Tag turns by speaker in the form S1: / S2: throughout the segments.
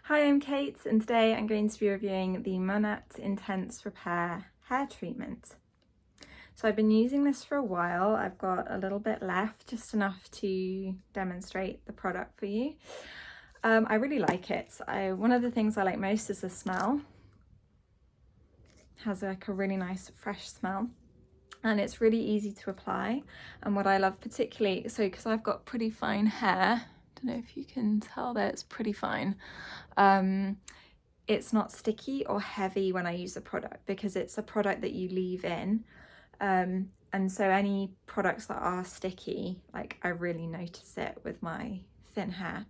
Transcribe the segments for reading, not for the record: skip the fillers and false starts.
S1: Hi, I'm Kate and today I'm going to be reviewing the Monat Intense Repair hair treatment. So I've been using this for a while. I've got a little bit left, just enough to demonstrate the product for you. I really like it. One of the things I like most is the smell. It has like a really nice fresh smell and it's really easy to apply. And what I love particularly, because I've got pretty fine hair, I don't know if you can tell that it's pretty fine. It's not sticky or heavy when I use the product because it's a product that you leave in. And so any products that are sticky, like I really notice it with my thin hair.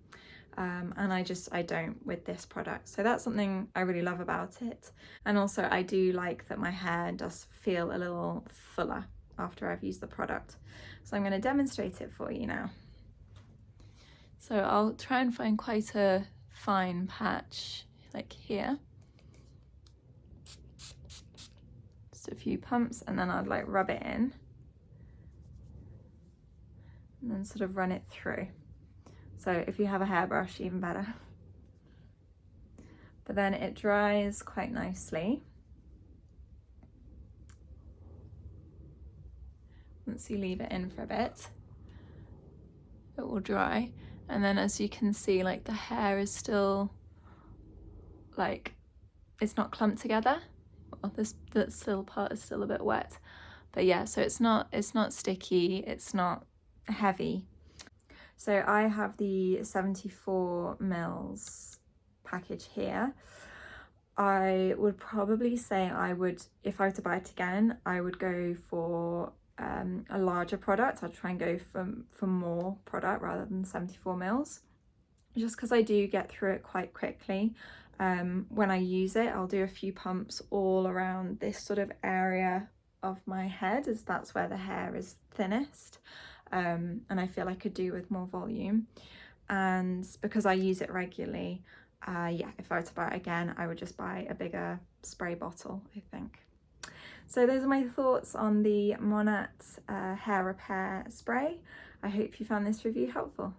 S1: And I don't with this product. So that's something I really love about it. And also I do like that my hair does feel a little fuller after I've used the product. So I'm going to demonstrate it for you now. So I'll try and find quite a fine patch like here. Just a few pumps and then I'd like rub it in and then sort of run it through. So if you have a hairbrush, even better. But then it dries quite nicely. Once you leave it in for a bit, it will dry. And then as you can see, like the hair is still like, it's not clumped together. Well, this still part is still a bit wet. But yeah, so it's not sticky, it's not heavy. So I have the 74 mils package here. I would probably say if I were to buy it again, I would go for a larger product. I'd try and go for more product rather than 74 mils, just because I do get through it quite quickly. When I use it, I'll do a few pumps all around this sort of area of my head, as that's where the hair is thinnest. And I feel I could do with more volume. And because I use it regularly, yeah, if I were to buy it again, I would just buy a bigger spray bottle, I think. So those are my thoughts on the Monat hair repair spray. I hope you found this review helpful.